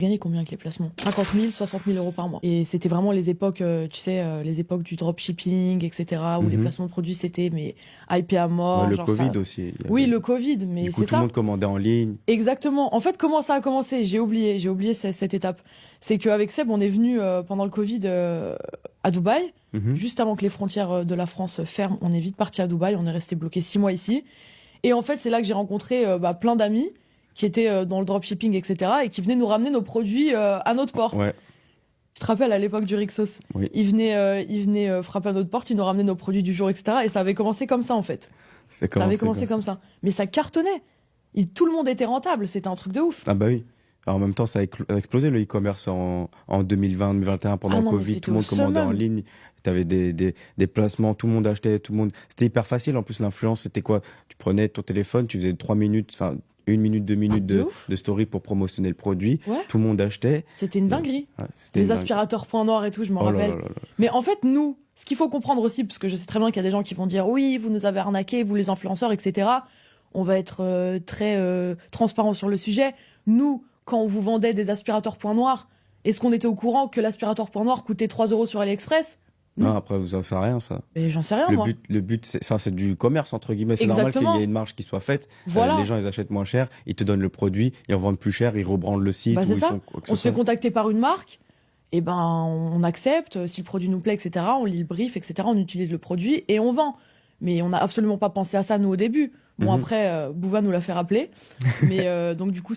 Gagné combien avec les placements? 50 000, 60 000 euros par mois. Et c'était vraiment les époques, tu sais, les époques du dropshipping, etc., où les Mhm. placements de produits, c'était mais hypé à Ouais, mort, le genre Covid ça. aussi. Oui, le Covid, Du mais coup, c'est tout le ça. monde commandait en ligne. Exactement. En fait, comment ça a commencé? J'ai oublié cette étape. C'est qu'avec Seb, on est venu pendant le Covid à Dubaï. Mhm. Juste avant que les frontières de la France ferment, on est vite parti à Dubaï. On est resté bloqué 6 mois ici. Et en fait, c'est là que j'ai rencontré plein d'amis qui étaient dans le dropshipping, etc. et qui venaient nous ramener nos produits à notre porte. Ouais, Tu te rappelles à l'époque du Rixos? oui. Ils venaient frapper à notre porte, ils nous ramenaient nos produits du jour, etc. Et ça avait commencé comme ça, en fait. C'est Ça avait commencé comme commencé ça. comme ça. Mais ça cartonnait. Tout le monde était rentable. C'était un truc de ouf. Ah bah oui. Alors, en même temps, ça a explosé le e-commerce en 2020, 2021, pendant Ah le non, mais Covid. c'était Tout le au monde commandait en summum. ligne. Tu avais des placements, tout le monde achetait, tout le monde. C'était hyper facile. En plus, l'influence, c'était quoi? Tu prenais ton téléphone, tu faisais 3 minutes, enfin, 1 minute, 2 minutes De ouf. de story pour promotionner le produit. Ouais. Tout le monde achetait. C'était une Et, dinguerie. ouais, c'était Les une dingue. aspirateurs point noir et tout, je m'en Oh là là rappelle. là là. Mais en fait, nous, ce qu'il faut comprendre aussi, parce que je sais très bien qu'il y a des gens qui vont dire oui, vous nous avez arnaqué, vous les influenceurs, etc. On va être très transparent sur le sujet. Nous, quand on vous vendait des aspirateurs point noir, est-ce qu'on était au courant que l'aspirateur point noir coûtait 3 euros sur AliExpress? Non, Non. après, vous en savez rien, ça. Mais j'en sais rien, moi. Le but, c'est, enfin, c'est du commerce, entre guillemets. C'est normal qu'il y ait Exactement. une marge qui soit faite. Les Voilà. gens, ils achètent moins cher, ils te donnent le produit, ils en vendent plus cher, ils rebrandent le site Bah, ou c'est ils ça. font quoi que ce On se fait soit. contacter par une marque. Et ben, on accepte. Si le produit nous plaît, etc., on lit le brief, etc., on utilise le produit et on vend. Mais on n'a absolument pas pensé à ça, nous, au début. Bon, Mhm. après, Bouva nous l'a fait rappeler. Mais donc, du coup,